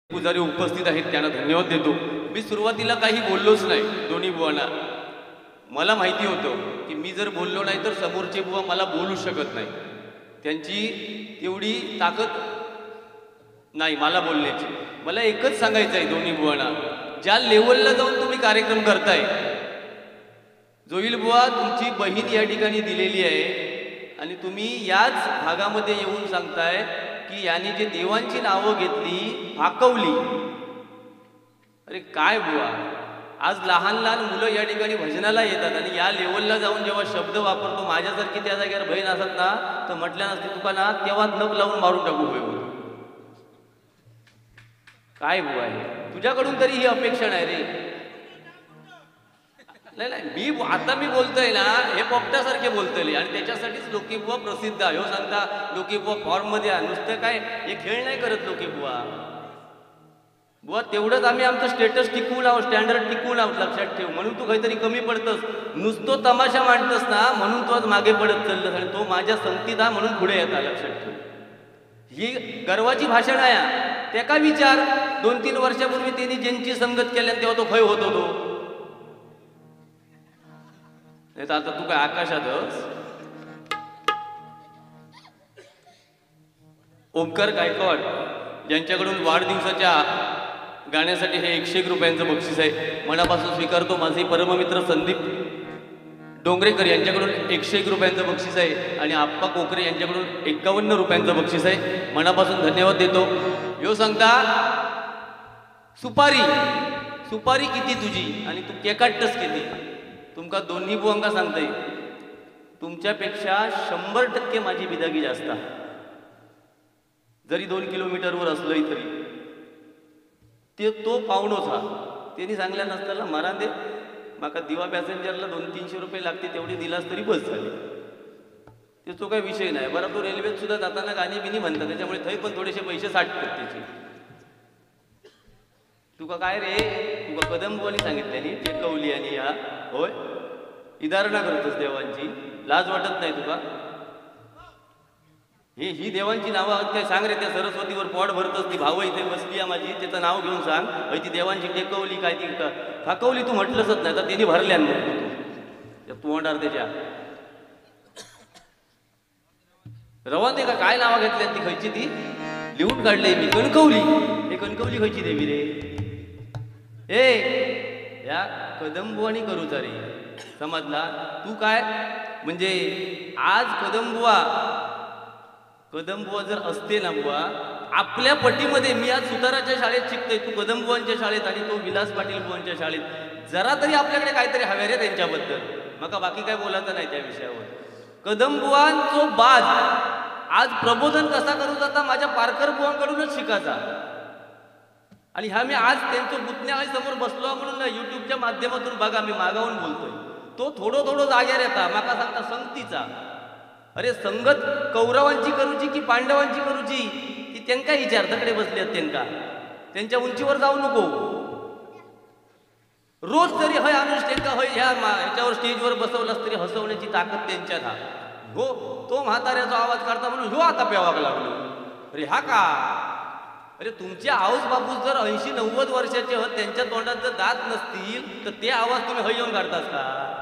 पुजारी उपस्थित आहेत त्यांना धन्यवाद देतो। मी सुरुवातीला काही बोललोच नाही दोन्ही बुवांना। मला माहिती होतं की मी जर बोललो नाही तर समोरचे बुवा मला बोलू शकत नाही, त्यांची तेवढी ताकद नाही मला बोलण्याची। मला एकच सांगायचं आहे दोन्ही बुवांना, ज्या लेवलला जाऊन तुम्ही कार्यक्रम करताय, जोईल बुवा तुमची बहीण या ठिकाणी दिलेली आहे आणि तुम्ही याच भागामध्ये येऊन सांगताय की याने जे देवांची नावं घेतली हाकवली। अरे काय बुवा, आज लहान लहान मुलं या ठिकाणी भजनाला येतात आणि या लेवलला जाऊन जेव्हा शब्द वापरतो, माझ्यासारखी त्या जागेवर बहीण असत ना तर म्हटल्या नसते तुका ना तेव्हा नख लावून मारून टाकू होय। काय बुवा आहे, तुझ्याकडून तरी ही अपेक्षा नाही रे। नाही नाही आता मी बोलतोय ना हे पोपट्यासारखे बोलतोय आणि त्याच्यासाठीच लोकीबुवा प्रसिद्ध आहे। हो सांगता लोकीबुवा फॉर्ममध्ये आहे, नुसतं काय हे खेळ नाही करत लोकीबुवा। बुवा तेवढंच आम्ही आमचं स्टेटस टिकवून आहोत, स्टँडर्ड टिकवून आहोत, लक्षात ठेव। म्हणून तू काहीतरी कमी पडतस, नुसतो तमाशा मांडतस ना म्हणून तू आज मागे पडत चाललंस आणि तो माझ्या संगतीत हा म्हणून पुढे येता, लक्षात ठेव। ही गर्वाची भाषण आहे। त्या का विचार 2-3 वर्षापूर्वी त्यांनी ज्यांची संगत केल्या तेव्हा तो खय होतो तो, नाही तर आता तू काय आकाशातच। ओमकार गायकवाड यांच्याकडून वाढदिवसाच्या गाण्यासाठी हे 101 रुपयांचं बक्षीस आहे, मनापासून स्वीकारतो। माझे परममित्र संदीप डोंगरेकर यांच्याकडून 101 रुपयांचं बक्षीस आहे आणि आप्पा कोकरे यांच्याकडून 51 रुपयांचं बक्षीस आहे, मनापासून धन्यवाद देतो। यो सांगता सुपारी सुपारी किती तुझी आणि तू केकाटस किती, तुमका दोन्ही बुवांका सांगता येईल, तुमच्यापेक्षा 100% माझी बिदागी जास्त आहे। जरी 2 किलोमीटरवर असलोय तरी ते तो पाहुणोच हा, त्यांनी सांगल्या नसताना मरा दे माका दिवा पॅसेंजरला 200-300 रुपये लागते तेवढी दिलास तरी बस झाली, ते तो काही विषय नाही। बरं तो रेल्वेत सुद्धा जाताना गाणी बिनी म्हणतात, त्याच्यामुळे थंय पण थोडेसे पैसे साठतात त्याचे। तुका काय रे, तुका कदमबुवांनी सांगितलेली टेकवली आणि या होय इदारणा करतोस देवांची, लाज वाटत नाही तुका? ही देवांची नावं आहेत काय सांग रे, त्या सरस्वतीवर पोट भरतच ती भाव इथे बसली आहे माझी, त्याचं नाव घेऊन सांग ती देवांची टेकवली काय ती फाकवली, तू म्हटलंच नाही तर त्यांनी भरल्या त्या तोंडार त्याच्या रवा ते का काय नावं घेतल्या ती खयची ती लिहून काढले मी, कणकवली। हे कणकवली खयची देवी रे, ए या कदमबुवानी करूचा रे, समजला तू काय म्हणजे। आज कदमबुवा जर असते ना बुवा आपल्या पटीमध्ये, मी आज सुताराच्या शाळेत शिकतोय, तू कदमबुवांच्या शाळेत आणि तो विलास पाटील बुवांच्या शाळेत, जरा तरी आपल्याकडे काहीतरी हवे रे त्यांच्याबद्दल, मका बाकी काय बोलायचं नाही त्या विषयावर। कदमबुवांचो बाज आज प्रबोधन कसा करू जाता माझ्या पारकर बुवांकडूनच शिकायचा आणि ह्या मी आज त्यांचं पुतण्या समोर बसलो म्हणून ना युट्यूबच्या माध्यमातून बघा मी मागावून बोलतोय, तो थोडं जाग्यार येता माका सांगता संगतीचा। अरे संगत कौरवांची करूची की पांडवांची करूची ती त्यांका विचार, तकडे बसले त्यांच्या उंचीवर जाऊ नको। रोज तरी हय अनुष त्यांका हय ह्याच्यावर स्टेजवर बसवलास तरी हसवण्याची ताकद त्यांच्यात हा। हो तो म्हाताऱ्याचा आवाज काढता म्हणून ह्यो आता प्यावाग लागलो, अरे हा का, अरे तुमचे आऊस बापूस जर 80-90 वर्षाचे होत त्यांच्या तोंडात जर दात नसतील तर ते आवाज तुम्ही हय येऊन काढतास का?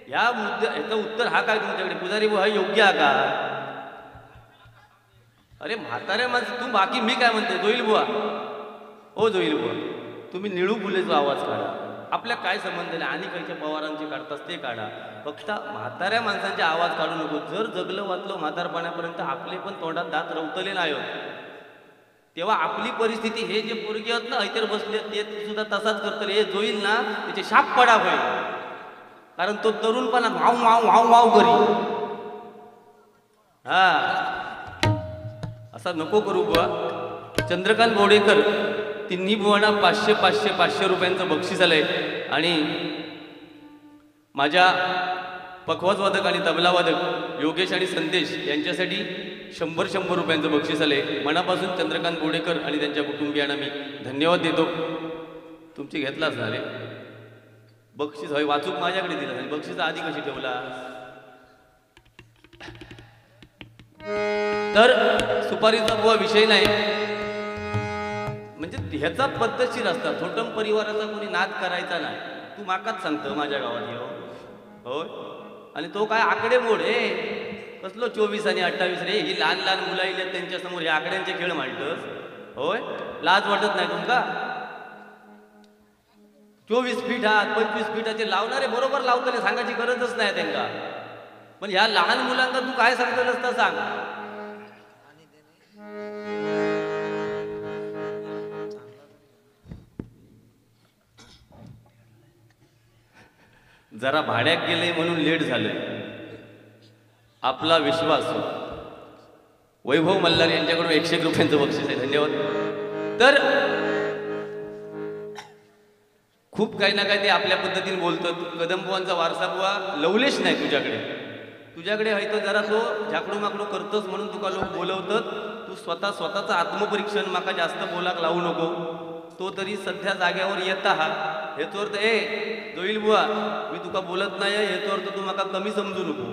या मुद्द्याचं उत्तर हा काय तुमच्याकडे पुजारी बुवा योग्य हा का? अरे म्हाताऱ्या माणसं तू बाकी मी काय म्हणते, जोईल बुवा हो जोईल बुवा तुम्ही निळू फुलेचा आवाज काढा, आपल्या काय संबंध नाही, आणि काहीच्या पवारांचे काढतास ते काढा, फक्त म्हाताऱ्या माणसांचे आवाज काढू नको। जर जगलं वाचलं म्हातारपणापर्यंत आपले पण तोंडात दात रवतले नाही होत तेव्हा आपली परिस्थिती, हे जे पोरगी आहेत ना इतर बसले ते सुद्धा तसाच करतले, हे जोईल ना त्याचे शाप पडा होईल, कारण तो तरुणपणा वाव वाव वाव वाव करी, हा असा नको करू बुवा। चंद्रकांत बोडेकर तिन्ही बुवांना 500 रुपयांचं बक्षीस आलंय आणि माझ्या पखवाजवादक आणि तबलावादक योगेश आणि संदेश यांच्यासाठी 100 रुपयांचं बक्षीस आलंय, मनापासून चंद्रकांत बोडेकर आणि त्यांच्या कुटुंबियांना मी धन्यवाद देतो। तुमची घेतलाच ना रे बक्षीस, हय वाचूक माझ्याकडे दिलं, बक्षीस आधी कशी ठेवला? तर सुपारीचा बुवा विषय नाही, म्हणजे ह्याचा पद्धतशीर असता. थोटम परिवाराचा कोणी नाद करायचा नाही. तू माकाच सांगतं माझ्या गावात येऊ होय, आणि तो काय आकडे मोड कसलो 24 आणि 28 रे. ही लहान लहान मुलं येईल त्यांच्या समोर हे आकड्यांचे खेळ मांडतस होय. लाज वाटत नाही तुमका? 24 फीट आहात 25 फीटाचे लावणारे बरोबर लावतले, सांगायची गरजच नाही त्यांना. पण ह्या लहान मुलांना तू काय सांगतो नसता सांग. जरा भाड्यात गेले म्हणून लेट झालं. आपला विश्वास वैभव मल्हार यांच्याकडून 101 रुपयांचं बक्षीस आहे. धन्यवाद. तर खूप काही ना काही ते आपल्या पद्धतीने बोलतात. कदमबुवांचा वारसा बुवा लवलेश नाही तुझ्याकडे आहे तर जरा तो झाकडू माकडू करतोस म्हणून तुका लोक बोलवतात. तू स्वतःचं आत्मपरीक्षण माका जास्त बोलाक लावू नको. तो तरी सध्या जाग्यावर येता हा हेचो अर्थ जोईल बुवा मी तुका बोलत नाही हेचो अर्थ तू माका कमी समजू नको.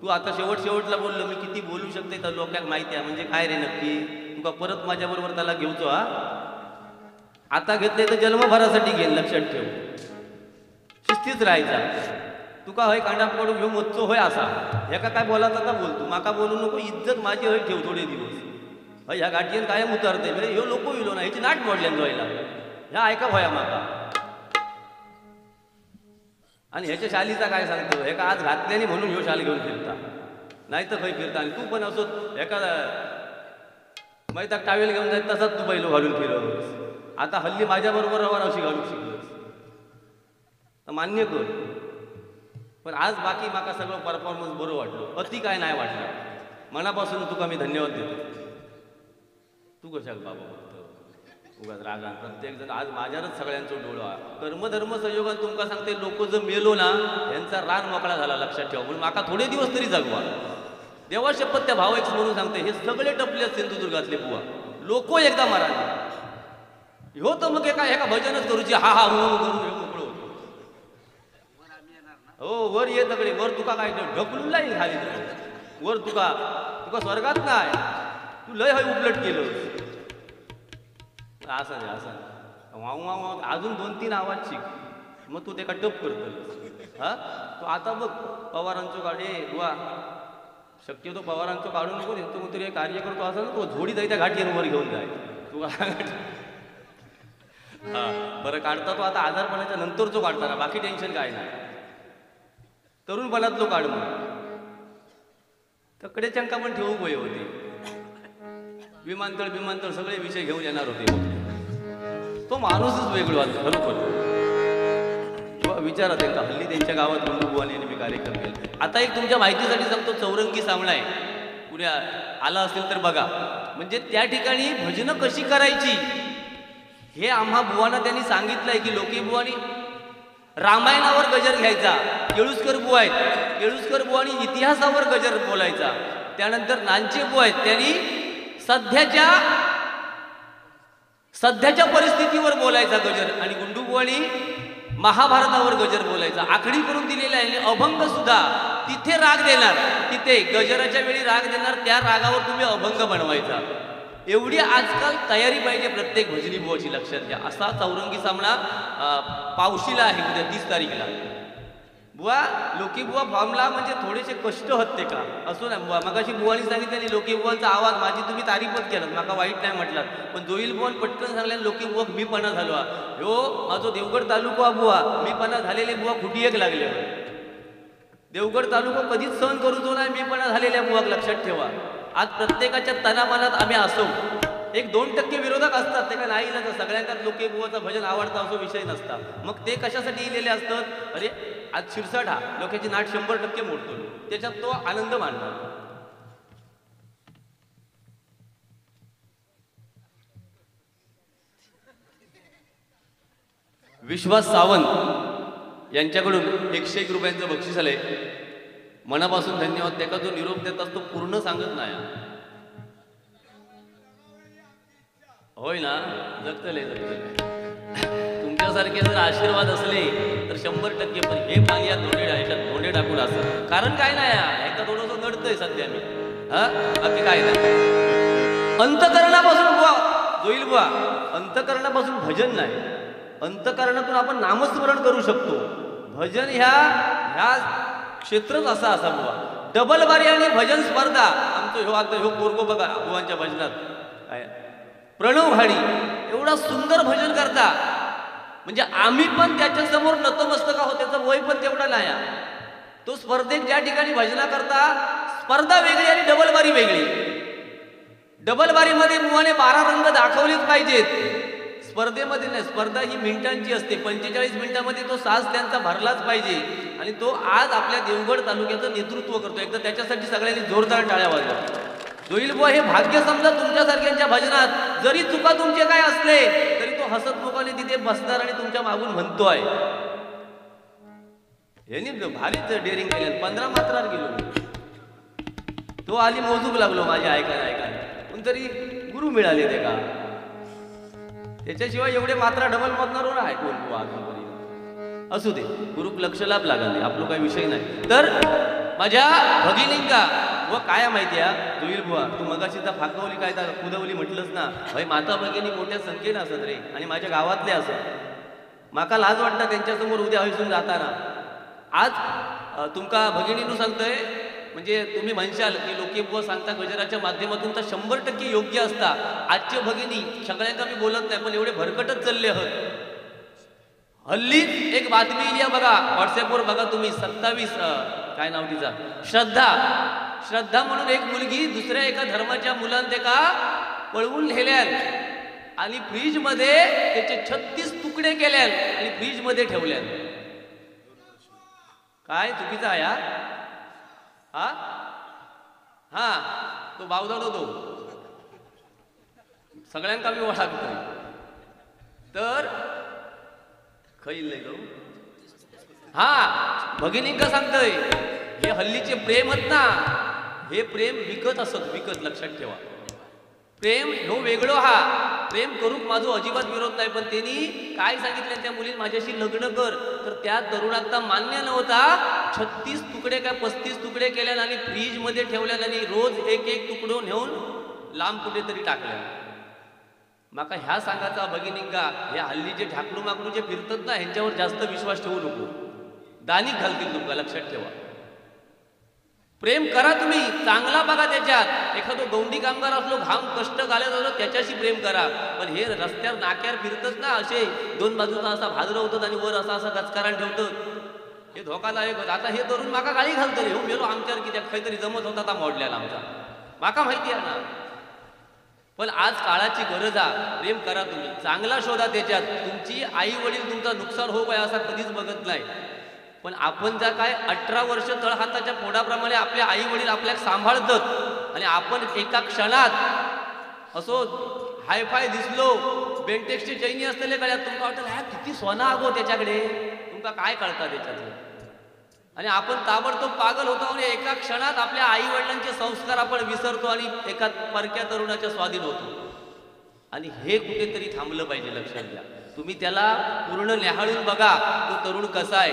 तू आता शेवटला बोललो मी किती बोलू शकते तर लोकांना माहिती आहे. म्हणजे काय रे नक्की तुका परत माझ्याबरोबर त्याला घेऊचो हा. आता घेतले तर जन्मभरासाठी घेईन, लक्षात ठेव. शिस्तीच राहायचा. तुका हय कांडा पकडून घेऊन मोजचो होय असा ह्याका काय बोलायचं आता बोलतो. माका बोलू नको. इज्जत माझी हय ठेव थोडे दिवस. हय ह्या गाठीन कायम उतरते म्हणजे ह्यो लोक विलो ना ह्याची नाट मोडल्यान जोयला ह्या ऐका भया माका. आणि ह्याच्या शालीचा काय सांगतो हे का आज घातल्याने म्हणून ह्यो शाल घेऊन फिरता नाही तर खंय फिरता. आणि तू पण असो एका मैताक टावेल घेऊन जायत तसाच तू बैलो घालून फिरवस. आता हल्ली माझ्याबरोबर रवार अशी घालून शिकलोस मान्य कर. पण आज बाकी माका सगळं परफॉर्मन्स बरं वाटलं. अति काय नाही वाटलं. मनापासून तुका मी धन्यवाद देतो. तू कशाक बाबा उगाच रागान प्रत्येक जण आज माझ्यावरच सगळ्यांचं डोळा. कर्मधर्म संयोगान तुमका सांगते लोक जर मेलो ना यांचा रान मोकळा झाला, लक्षात ठेवा. म्हणून माका थोडे दिवस तरी जगवा. देवा शपथ त्या भाव म्हणून सांगते हे सगळे टपले सिंधुदुर्गातले बुवा लोक एकदा मारा हो तर मग एका भजनच करूची हा हा हो करून हे मोकळं होतो. हो वर ये तगडे वर तुका काय ढकलून लाईल खाली वर तुका स्वर्गात नाही. तू लय हय उपलट केलं असं वाव वाव अजून 2-3 आवाज शिक मग तू ते का टप करतो हा. तो आता बघ पवारांचो काढे बुवा शक्यतो पवारांचो काढू नको. तो कोणतरी कार्य करतो असं ना तो झोडी जायच्या घाटीवर वर घेऊन जाय तुला हा बरं काढता. तो आता आजारपणाच्या नंतरचो काढताना बाकी टेन्शन काय नाही. तरुणपणातलो काढ मग तकडे चंका पण ठेवू गोय होती. विमानतळ सगळे विषय घेऊन येणार होते. तो माणूसच वेगळा खरोखर विचारा त्यांना. हल्ली त्यांच्या गावात गुंडूबुवाने मी कार्यक्रम केले. आता एक तुमच्या माहितीसाठी सांगतो. चौरंगी सामळा आहे पुण्या आला असेल तर बघा. म्हणजे त्या ठिकाणी भजनं कशी करायची हे आम्हा बुवांना त्यांनी सांगितलंय की लोकी बुवानी रामायणावर गजर घ्यायचा. केळुसकर बुवा आहेत केळुसकर बुवानी इतिहासावर गजर बोलायचा. त्यानंतर नानचे बुवा आहेत त्यांनी सध्याच्या परिस्थितीवर बोलायचा गजर. आणि गुंडूबुवानी महाभारतावर गजर बोलायचा. आखडी करून दिलेला आहे. अभंग सुद्धा तिथे राग देणार तिथे गजराच्या वेळी राग देणार त्या रागावर तुम्ही अभंग बनवायचा. एवढी आजकाल तयारी पाहिजे प्रत्येक भजनी बुवाची, लक्षात घ्या. असा चौरंगी सामना पावशीला आहे उद्या 30 तारीखला. बुवा लोकी बुवा फॉर्मला म्हणजे थोडेसे कष्ट होते का असो ना बुवा. मगाशी बुवानी सांगितलं लोकी बुवांचा आवाज माझी तुम्ही तारीफच केलात माका वाईट नाही म्हटलात. पण जोईल बुवान पटकन सांगले लोकी बुवा मी पणा झालो ह्यो माझो देवगड तालुका बुवा मी पणा झालेले बुवा खुटी एक लागले. देवगड तालुका कधीच सहन करूचो नाही मी पणा झालेल्या बुवाक, लक्षात ठेवा. आज प्रत्येकाच्या तनामनात आम्ही असो. 1-2% विरोधक असतात ते का नाही ना. सगळ्यांनाच लोकी बुवाचं भजन आवडतं असो विषय नसता. मग ते कशासाठी लिहिलेले असतात. अरे आज शिरसाट हा लोकांची नाट 100% मोडतो त्याच्यात तो आनंद मानणार. विश्वास सावंत यांच्याकडून 101 रुपयांचं बक्षीस आलंय. मनापासून धन्यवाद. त्याचा जो निरोप देतात तो पूर्ण सांगत नाही. होय ना जगतले तुमच्यासारखे जर आशीर्वाद असले तर 100%. पण हे पाणी या धोंडे टाकून असं कारण काय नाही. एकदा थोडंसं नडतंय सध्या मी हा बाकी काय नाही. अंतकरणापासून बुवा जोईल बुवा, अंतकरणापासून भजन नाही, अंतकरणातून आपण नामस्मरण करू शकतो. भजन ह्या क्षेत्रच असा असा बुवा. डबल बारी आणि भजन स्पर्धा आमचं आता पोरगो बघा बुवांच्या भजनात काय प्रणव भाडी एवढा सुंदर भजन करता, म्हणजे आम्ही पण त्याच्या समोर नतमस्तक आहोत. त्याचं वय पण तेवढा नाही. तो स्पर्धेत ज्या ठिकाणी भजना करता स्पर्धा वेगळी आणि डबल बारी वेगळी. डबल बारीमध्ये बुवाने 12 रंग दाखवलेच पाहिजेत, स्पर्धेमध्ये नाही. स्पर्धा ही मिनिटांची असते, 45 मिनिटांमध्ये तो साज त्यांचा भरलाच पाहिजे. आणि तो आज आपल्या देवगड तालुक्याचं नेतृत्व करतो. एकदा त्याच्यासाठी सगळ्यांनी जोरदार टाळ्या वाजवा. जोईल बुवा हे भाग्य समजा तुमच्यासारख्यांच्या भजनात. जरी चुका तुमचे काय असले तरी तो हसतमुखाने तिथे बसणार आणि तुमच्या मागून म्हणतोय. यांनी भारीच डेअरिंग केलं. 15 मात्रावर गेलो तो आली मोजूक लागलो माझ्या ऐकायला पण तरी गुरु मिळाले ते का. त्याच्याशिवाय एवढे मात्रा डबल मधणार आहे कोण बुवा अजूनपर्यंत. असू दे गुरुक लक्ष लाभ लागल नाही, आपलं काही विषय नाही. तर माझ्या भगिनींका व काय माहिती आहे जोईल बुवा, तू मगाशी तर फाकवली काय तर कुदवली म्हटलंच ना. भाई माता भगिनी मोठ्या संख्येनं असत रे, आणि माझ्या गावातले असत. माका लाज वाटतं त्यांच्यासमोर उद्या हसून जाताना. आज तुमका भगिनीनं सांगतोय, म्हणजे तुम्ही म्हणशाल की लोके बुवा सांगता गजराच्या माध्यमातून तर 100% योग्य असता. आजचे भगिनी सगळ्यांना मी बोलत नाही, पण एवढे भरकटच चालले आहोत. हल्ली एक बातमी इली बघा व्हॉट्सअपवर, बघा तुम्ही. 27 काय नाव तिचा, श्रद्धा म्हणून एक मुलगी दुसऱ्या एका धर्माच्या मुलांना ते का पळवून नेल्यान आणि फ्रीजमध्ये त्याचे 36 तुकडे केल्यान आणि फ्रीजमध्ये ठेवल्यान. काय चुकीचा आहे हा. हा तो बावदाड होतो, सगळ्यांका मी ओळखतोय. तर खैल नाही तो. हा भगिनींका सांगतोय हे हल्लीचे प्रेम आहेत ना, हे प्रेम विकत असत, विकत. लक्षात ठेवा, प्रेम ह्यो वेगळो. हा प्रेम करूक माझो अजिबात विरोध नाही, पण त्यांनी काय सांगितलं त्या मुलीने माझ्याशी लग्न कर, तर त्या तरुणांना मान्य नव्हता. 36 तुकडे काय 35 तुकडे केल्यान आणि फ्रीजमध्ये ठेवल्यान आणि रोज एक तुकडो नेऊन लांब कुठेतरी टाकल्या. माका ह्या सांगायचा भगिनींका, हे हल्ली जे ढाकलू माकलू जे फिरतात ना ह्यांच्यावर जास्त विश्वास ठेवू नको, दानिक घालतील तुमका. लक्षात ठेवा, प्रेम करा तुम्ही, चांगला बघा त्याच्यात. एखादो गौंडी कामगार असलो, घाम कष्ट घालत असलो, त्याच्याशी प्रेम करा. पण हे रस्त्यावर नाक्यावर फिरतच ना असे दोन बाजूचा असा भाजर होतात आणि वर असा गचकारान ठेवतात, हे धोकादायक होत. आता हे तरुण माका गाळी घालतो, हे गेलो आमच्यावर की त्यात काहीतरी जमत होता मोडल्याला आमचा, माका माहिती आहे ना. पण आज काळाची गरज आहे, प्रेम करा तुम्ही, चांगला शोधा त्याच्यात. तुमची आई वडील तुमचा नुकसान हो काय असा कधीच बघत नाही. पण आपण जर काय 18 वर्ष तळहाताच्या पोडाप्रमाणे आपले आई वडील आपल्याला सांभाळतात आणि आपण एका क्षणात असो हायफाय दिसलो, बेंटेक्सची चैनी असलेले गळ्यात, तुमका वाटतं ह्या किती सोना आगो त्याच्याकडे, तुमका काय कळतं त्याच्यातलं. आणि आपण ताबडतोब पागल होतो आणि एका क्षणात आपल्या आई वडिलांचे संस्कार आपण विसरतो आणि एका परक्या तरुणाच्या स्वाधीन होतो. आणि हे कुठेतरी थांबलं पाहिजे. लक्षात घ्या, तुम्ही त्याला पूर्ण न्याहाळून बघा तो तरुण कसा आहे.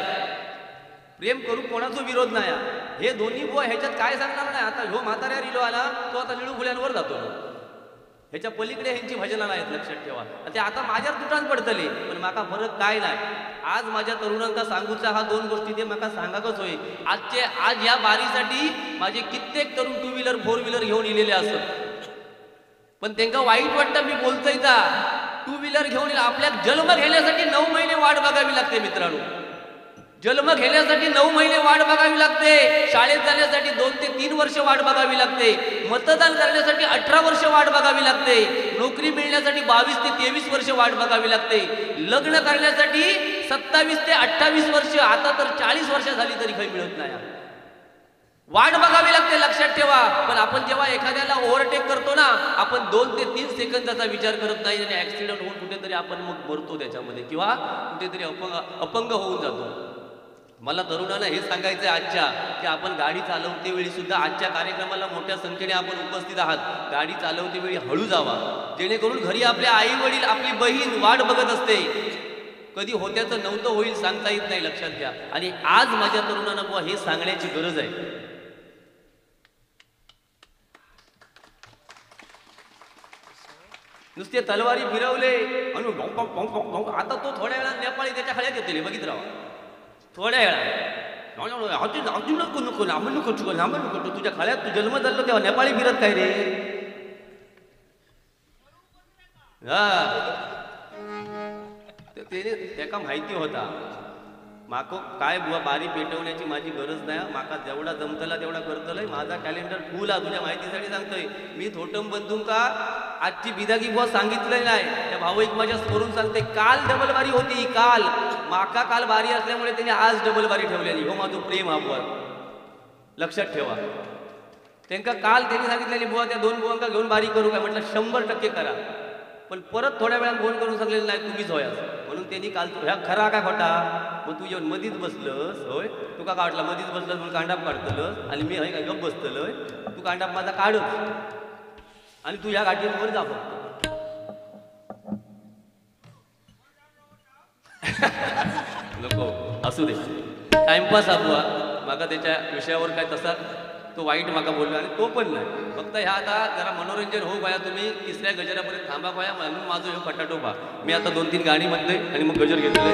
प्रेम करू कोणाचा विरोध नाही. हे दोन्ही बुवा ह्याच्यात काय सांगणार नाही. आता ह्यो म्हाताऱ्या रिलो आला, तो आता निळू फुल्यांवर जातो, ह्याच्या पलीकडे ह्यांची भजनं नाहीत. लक्षात ठेवा, ते आता माझ्याच तुटान पडतले, पण माका फरक काय नाही. आज माझ्या तरुणांका सांगूचा हा 2 गोष्टी ते माका सांगाकच होय. आज या बारीसाठी माझे कित्येक तरुण 2 व्हीलर 4 व्हीलर घेऊन इलेले असत, पण त्यांना वाईट वाटतं मी बोलतोय का. 2 व्हीलर घेऊन आपल्या जन्म घेण्यासाठी 9 महिने वाट बघावी लागते मित्रांनो. जन्म घेण्यासाठी 9 महिने वाट बघावी लागते. शाळेत जाण्यासाठी 2 ते 3 वर्ष वाट बघावी लागते. मतदान करण्यासाठी 18 वर्ष वाट बघावी लागते. नोकरी मिळण्यासाठी 22 ते 23 वर्ष वाट बघावी लागते. लग्न करण्यासाठी 27 ते 28 वर्ष, आता तर 40 वर्ष झाली तरी काही मिळत नाही. वाट बघावी लागते. लक्षात ठेवा. पण आपण जेव्हा एखाद्याला ओव्हरटेक करतो ना, आपण 2 ते 3 सेकंदाचा विचार करत नाही आणि ऍक्सिडेंट होऊन कुठेतरी आपण मग मरतो त्याच्यामध्ये, किंवा कुठेतरी अपंग होऊन जातो. मला तरुणांना हे सांगायचं आहे आजच्या, की आपण गाडी चालवते वेळी सुद्धा, आजच्या कार्यक्रमाला मोठ्या संख्येने आपण उपस्थित आहात, गाडी चालवते वेळी हळू जावा, जेणेकरून घरी आपल्या आई वडील आपली बहीण वाट बघत असते. कधी होत्याचं नव्हतं होईल सांगता येत नाही. लक्षात घ्या. आणि आज माझ्या तरुणांना बुवा हे सांगण्याची गरज आहे. नुसते तलवारी फिरवले आणि आता तो थोड्या वेळा नेपाळी त्याच्या खाल्यात येतले बघित राहा थोड्या वेळा अजून नको नको लांबून नको चुकल लांबून नको तुझ्या खाल्यात तू जन्म झालो तेव्हा नेपाळी फिरत काय रे हा त्याने त्याका माहिती होता माको काय बुवा बारी पेटवण्याची माझी गरज नाही माका जेवढा जमतला तेवढा करतलंय माझा कॅलेंडर फुल आहे तुझ्या माहितीसाठी सांगतोय मी थोटम बंधून का आजची बिदागी बुवा सांगितलं नाही त्या भाऊक माझ्या समोरून सांगते काल डबल बारी होती काल माका काल बारी असल्यामुळे त्यांनी आज डबल बारी ठेवलेली हो माझं प्रेम हा बुवा लक्षात ठेवा त्यांना काल त्यांनी सांगितलेली बुवा त्या 2 बुवांका घेऊन बारी करू काय म्हटलं 100% करा पण परत थोड्या वेळात फोन करून सांगलेलं नाही तुम्हीच होय म्हणून त्यांनी काल ह्या खरा काय खोटा मग तू येऊन मधीच बसलंस होय तुका काय वाटलं मधीच बसलंस म्हणून कांडाप काढतलंस आणि मी हय काय गप बसतलोय तू कांडाप माझा काढत आणि तू ह्या गाठीवर जा नको असू दे टाइमपास बुवा माका त्याच्या विषयावर काय तसा तो वाईट माका बोलला आणि तो पण नाही फक्त ह्या आता जरा मनोरंजन हो पाया तुम्ही तिसऱ्या गजरापर्यंत थांबा पाया म्हणून माझं हे खटाटोपा मी आता 2-3 गाणी म्हणतोय आणि मग गजर घेतलंय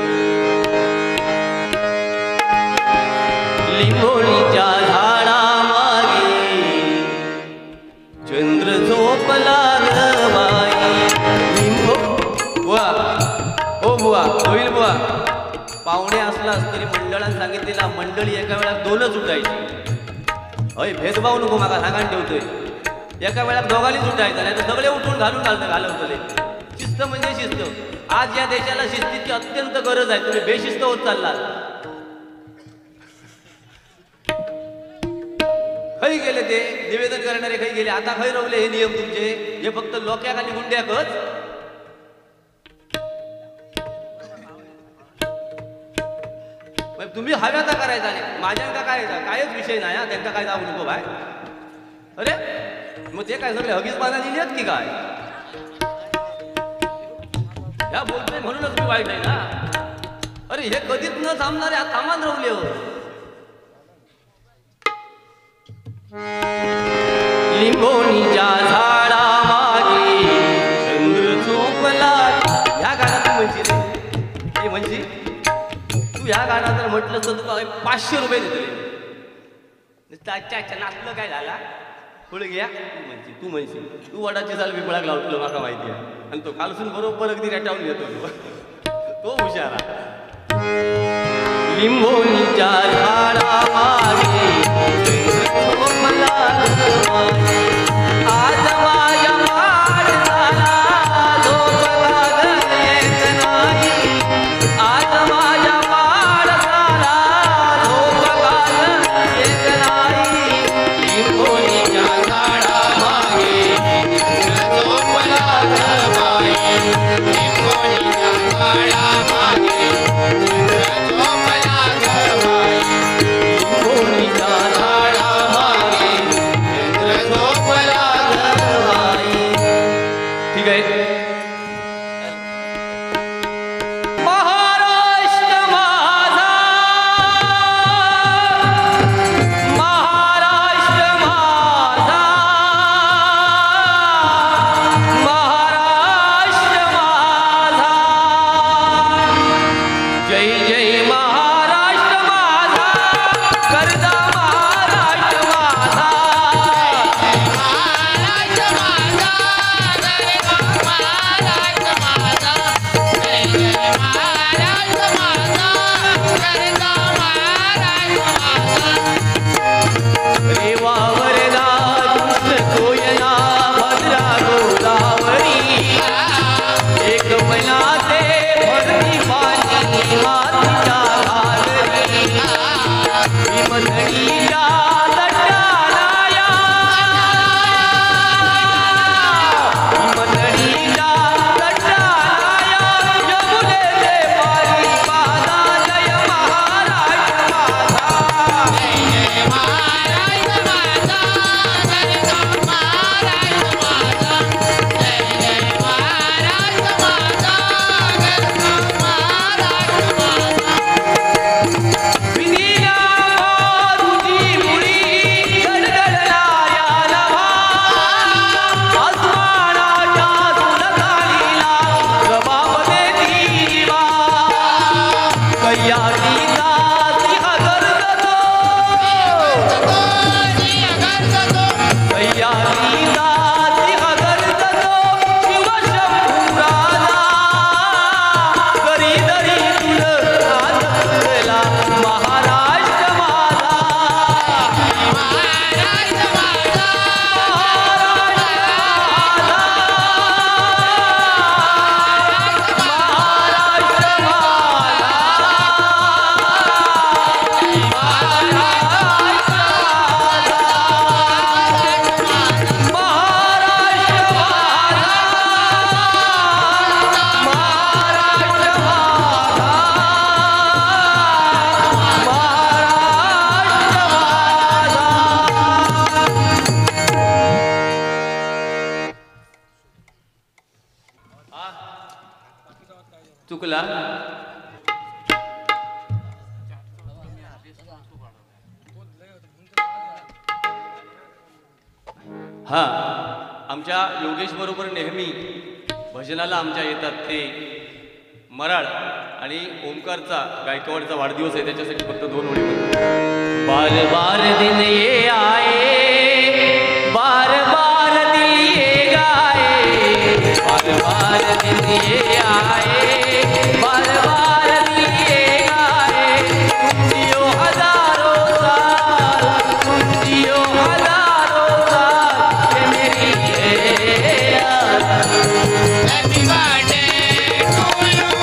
लिंबोणीच्या झाडामागे चंद्र झोपला ग बाई लिंबो बुवा ओ बुवा होईल बुवा पाहुणे असलास तरी मंडळात सांगितलेला मंडळी एका वेळा 2च उठायची अय भेदभाव नको मागा सांगायला ठेवतोय एका वेळा दोघांनीच उठायचं नाही तर सगळे उठून घालवतले शिस्त म्हणजे शिस्त आज या देशाला शिस्तीची अत्यंत गरज आहे तुम्ही बेशिस्त होत चाललात खै गेले ते निवेदन करणारे खै गेले आता खै रवले हे नियम तुमचे हे फक्त लोक्याखाली गुंड्याकच तुम्ही हव्याचा करायचा नाही माझ्यांका काय कायच विषय नाही हा त्यांना काय जाऊ नको बाय अरे मग ते काय सगळे हगीच पाना दिली आहेत की काय ह्या बोलतोय म्हणूनच मी वाईट आहे ना अरे हे कधीच न थांबणारे आज थांबान रवले हो लिंबोणीच्या झाडा मागे चंद्र झोपला ह्या गाण्यात म्हणशी रे हे म्हणशी ह्या गाणं जर म्हटलं तर तुला 500 रुपये देतले अच्छा नाचलं काय झाला पुढे घ्या तू म्हणशील तू वडाची साल बिपळाक लावतो मला माहिती आहे आणि तो कालसून बरोबर अगदी रेटावून घेतो तो हुशारा लिंबोणीच्या झाडा मागे आज माझ्या माणसाला झोप लागत नाही आज माझ्या लिंबोणीच्या झाडा चुकला. हा आमच्या योगेश बरोबर नेहमी भजनाला आमच्या येतात ते मराळ आणि ओमकारचा गायकवाडचा वाढदिवस आहे त्याच्यासाठी फक्त 2 ओळी म्हणतो. बार बार दिन ये आए बार बार दिल ये गाए बार बार दिन ये आए बार बार दिल ये गाए तुम जियो हजारों साल तुम जियो हजारों साल ये मेरी है याद. हैप्पी बर्थडे टू यू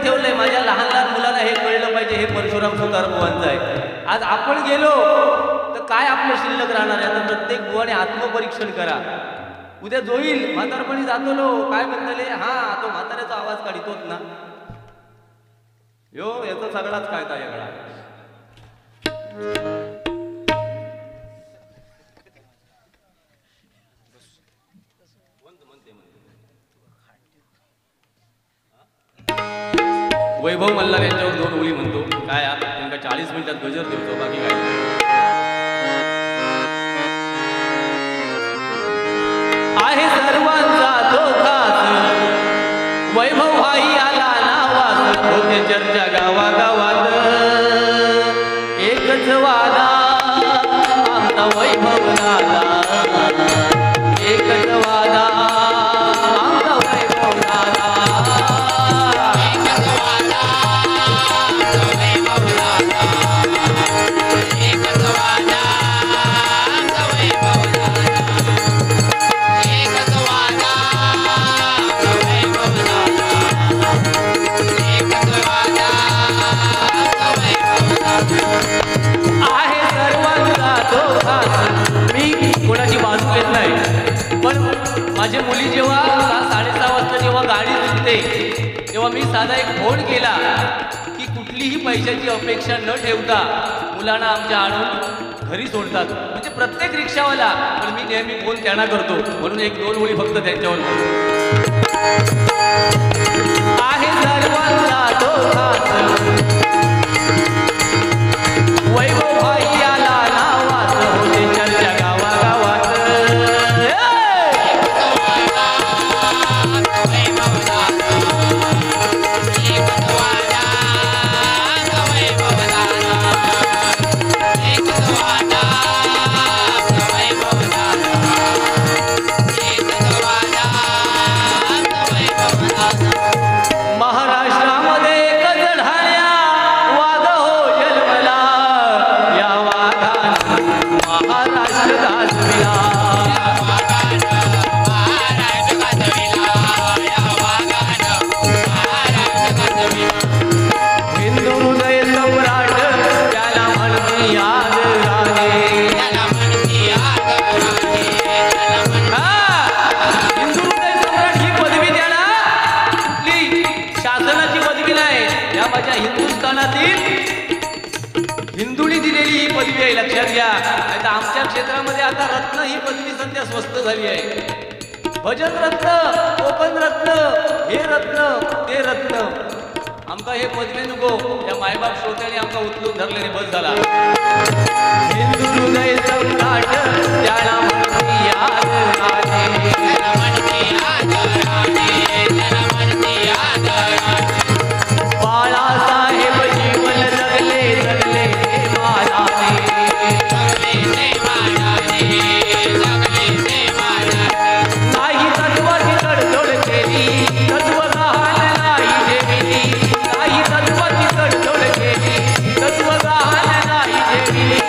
ठेवलंय. माझ्या लहान लहान मुलांना हे कळलं पाहिजे, हे परशुराम सुतार बुवांचं आहे. आज आपण गेलो तर काय आपलं शिल्लक राहणार आहे. आता प्रत्येक बुवाने आत्मपरीक्षण करा. उद्या जोईल म्हातारपणी जातो काय म्हणतले, हा तो म्हाताऱ्याचा आवाज काढितोच ना, यो याचा सगळाच काय काय वेगळा. वैभव मल्हार यांच्यावर 2 ओळी म्हणतो. काय त्यांना 40 मिनिटात गजर देतो, बाकी काय. होते चर्चा गावागावात एकच वादा आमचा वैभव दादा एकच वादा आमचा वैभव दादा आहे सर्वांचा तो खास मी कोणाची बाजू घेत नाही पण माझी मुली जेव्हा 6:30 वाजता जेव्हा गाडी सुटते तेव्हा मी साधा एक फोन केला की कुठलीही पैशाची अपेक्षा न ठेवता मुलांना आमच्या आणून घरी सोडतात म्हणजे प्रत्येक रिक्षावाला पण मी नेहमी फोन त्यांना करतो म्हणून 1-2 ओळी फक्त त्यांच्यावर आहे सर्वांचा तो खास वैभव भाई आला नावात होते चर्चा गावागावात महाराष्ट्रामध्ये एकच ढाण्या वाघ हो जन्मला या वाघानं महाराष्ट्र गाजविला हिंदू हृदय सम्राट त्याला म्हणते याद राणे हिंदू हृदय सम्राट ही पदवी त्याला कुठली शासनाची पदवी नाही या माझ्या हिंदुस्थानातील हिंदूंनी दिलेली ही पदवी आहे लक्षात घ्या नाही तर आमच्या क्षेत्रामध्ये आता रत्न ही पदवी सध्या स्वस्त झाली आहे भजन रत्न कोकण रत्न हे रत्न ते रत्न आमका हे पदवी नको या मायबाप श्रोत्याने आमका उचलून धरलेले बस झाला हिंदू हृदय सम्राट त्याला म्हणते याद राणे बाळासाहेब जीवन जगले जगले मानाने नाही तत्वाची तडजोड केली तत्व गहाण नाही जेमिली नाही तत्वाची तडजोड केली तत्व गहाण नाही जेमिली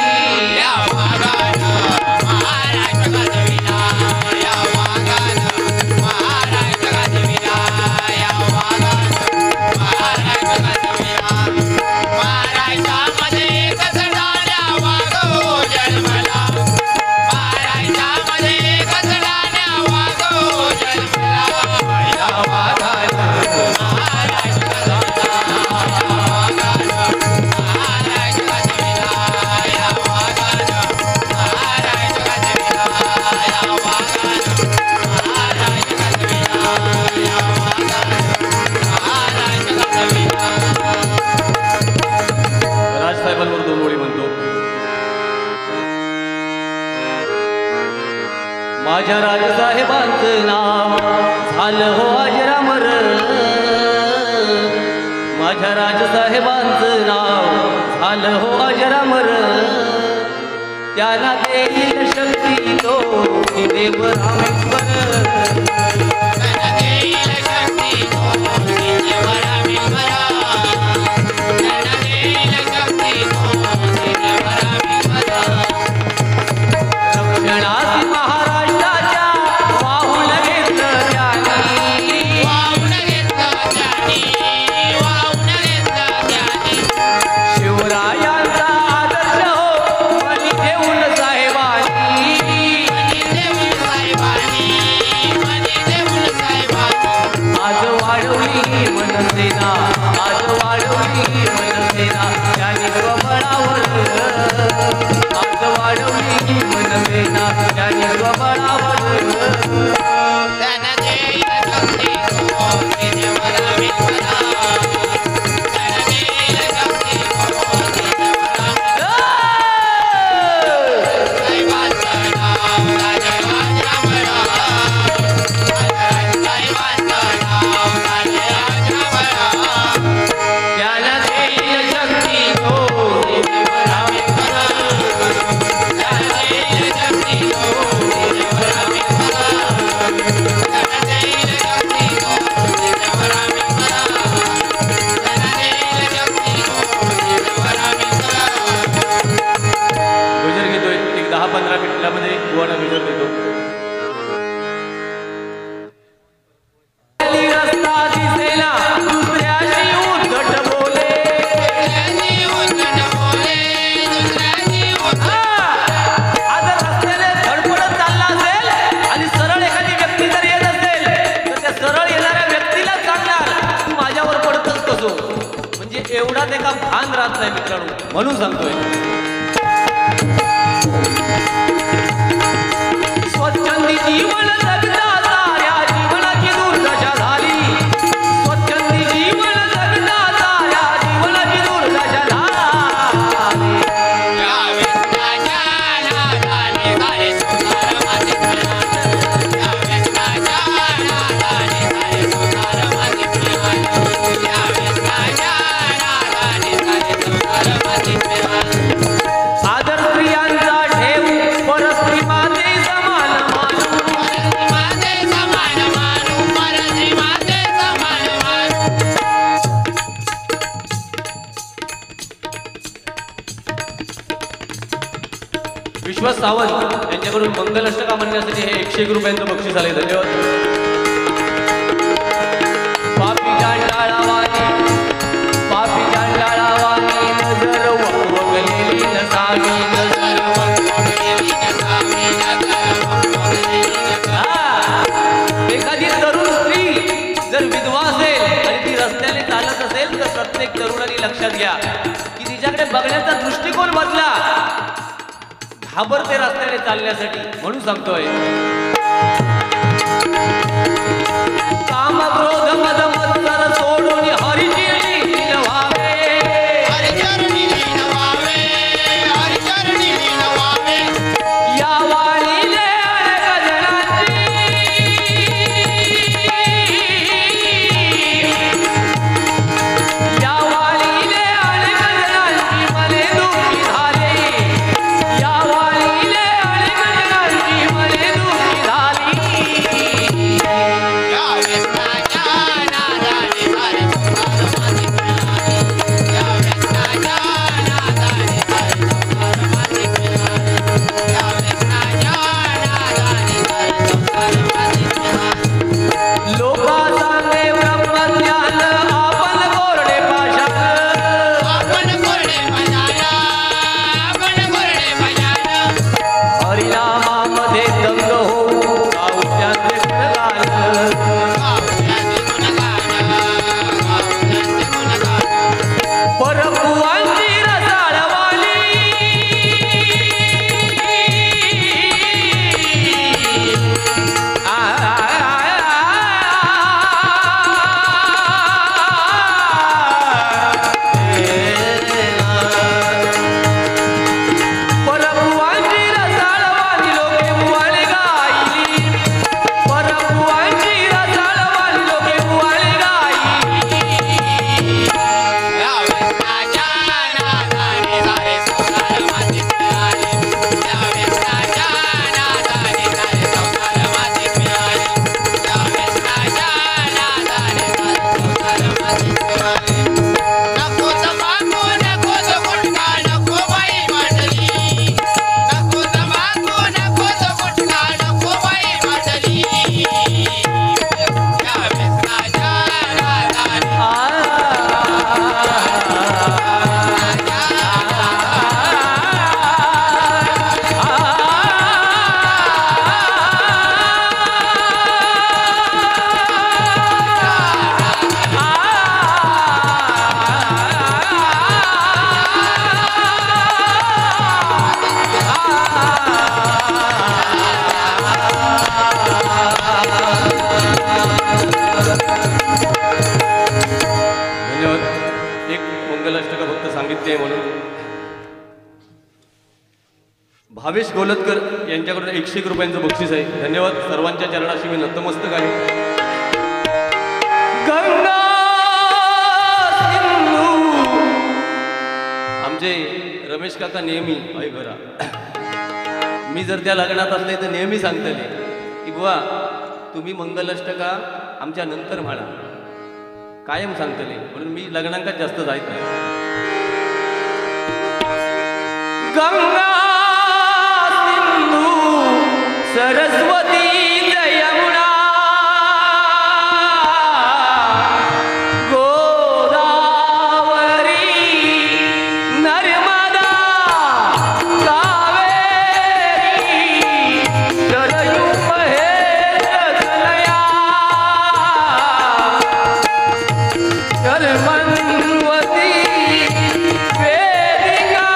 राजसाहेबांवर 2 ओळी म्हणतो माझ्या राजसाहेबांचं नाव झालं हो अजरामर माझ्या राजसाहेबांचं नाव झालं हो अजरामर त्यांना देईल शक्ती तो देव रामेश्वर रक्षणासी महाराष्ट्राच्या वाहून घेतलं ज्ञानी शिवरायांचा आदर्श हो मनी देऊन साहेबांनी आज वाढवली मनसेना आज वाढवली मनसेना त्यांनी स्वबळावर आज वाढवली मनसेना त्यांनी स्वबळावर गजर घेतोय एक 10-15 मिनिटामध्ये बुवांना गजर देतो. एवढा ते का भान राहत नाही मित्रांनो, म्हणून सांगतोय. स्वच्छंदी जीवन जगता साऱ्या जीवनाची दुर्दशा झाली. स्वच्छंदी जीवन जगता साऱ्या जीवनाची दुर्दशा झाली. आदर स्त्रियांचा ठेव परस्त्री माते समान विश्वास सावंत यांच्याकडून मंगलाष्टका म्हणण्यासाठी हे 101 रुपयांचं बक्षीस आले. धन्यवाद. पापी जांडाळावानी नजर वगलेली नसावी नजर एखादी तरुण स्त्री जर विधवा असेल आणि ती रस्त्याने चालत असेल तर प्रत्येक तरुणाने लक्षात घ्या की तिच्याकडे बघण्याचा दृष्टिकोन बदला. घाबरते रस्त्याने चालण्यासाठी, म्हणून सांगतोय. काम क्रोध मद मत्सर सोडून हरिचरणी लीन व्हावे. या वाणीने अनेक जनांची मने दुःखी झाले. या वाणीने अनेक जनांची मने दुःखी झाली. लोका सांगे ब्रह्मज्ञान आपण कोरडे पाषाण. हरिनामामध्ये दंग होऊ काव्याचे गुणगान. परभुवांची रसाळवाली परभुवांची रसाळवाली लोके बुवाळी गायली. परभुवांची रसाळवाली लोके बुवाळी गायली. धन्यवाद. एक मंगलाष्टका फक्त सांगितली आहे म्हणून. भावेश गोलतकर यांच्याकडून 101 रुपयांचं बक्षीस आहे. धन्यवाद. सर्वांच्या चरणाशी मी नतमस्तक आहे. गंगा सिंधू आमचे रमेश काका नेहमी ऐ घरा मी जर त्या लग्नात असले तर नेहमी सांगतले की बुवा तुम्ही मंगलाष्टका आमच्या नंतर म्हणा, कायम सांगतले, म्हणून मी लग्नांकात जास्त जायत नाही. गंगा सिंधू सरस्वती यमुना गोदावरी नर्मदा कावेरी सरयू महेश जलमन्वती वेदिका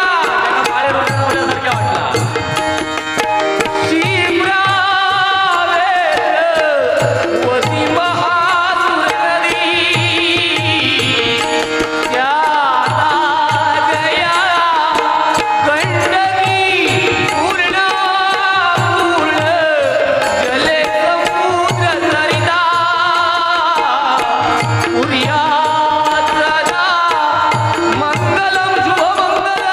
पाण्यासारख्या वाटला शिमरावती महासुरनदी त्या जया गंडकी पूर्ण पूर्ण जले समुद्र सरिता पुर्या मंगलम शुभमंगल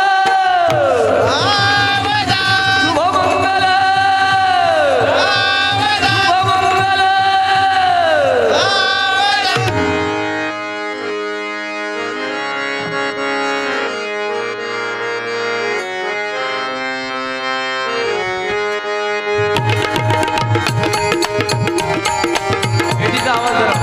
शुभमंगल शुभमंगल. एटीचा आवाज जरा.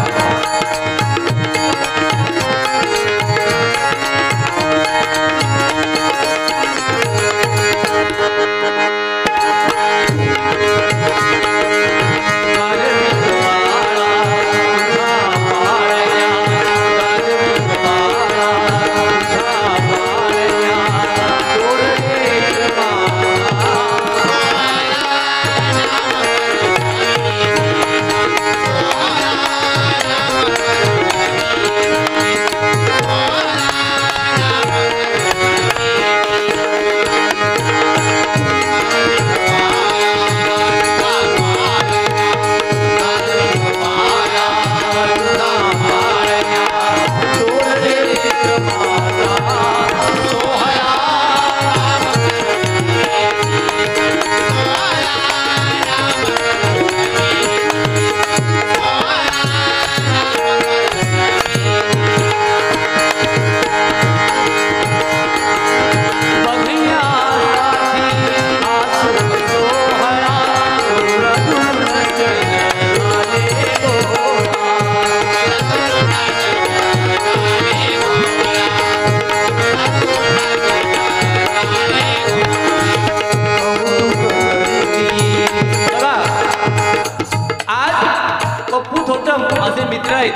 असे मित्र आहेत.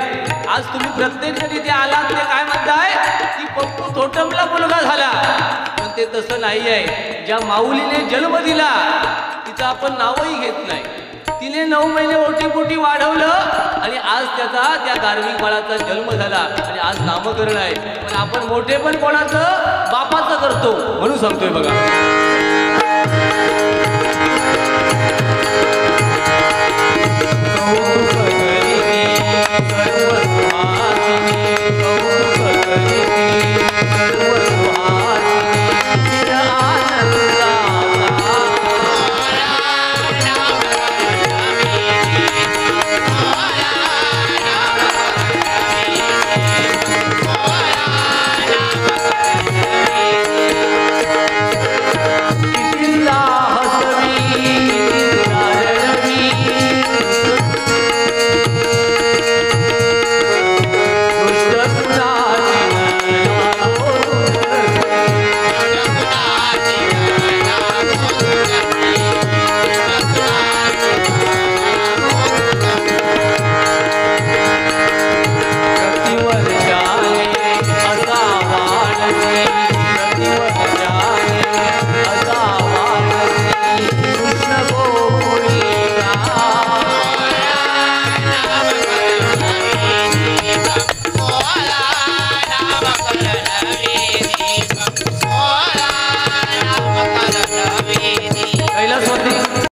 आज तुम्ही प्रत्येक जण इथे आलात ते काय म्हणताय की पप्पू थोटमला मुलगा झाला, पण ते तसं नाही आहे. ज्या माऊलीने जन्म दिला तिचं आपण नावही घेत नाही. तिने 9 महिने ओटीपोटी वाढवलं आणि आज त्याचा त्या धार्मिक बाळाचा जन्म झाला आणि आज नामकरण आहे. पण आपण मोठे पण कोणाचं बापाचं करतो म्हणून सांगतोय बघा.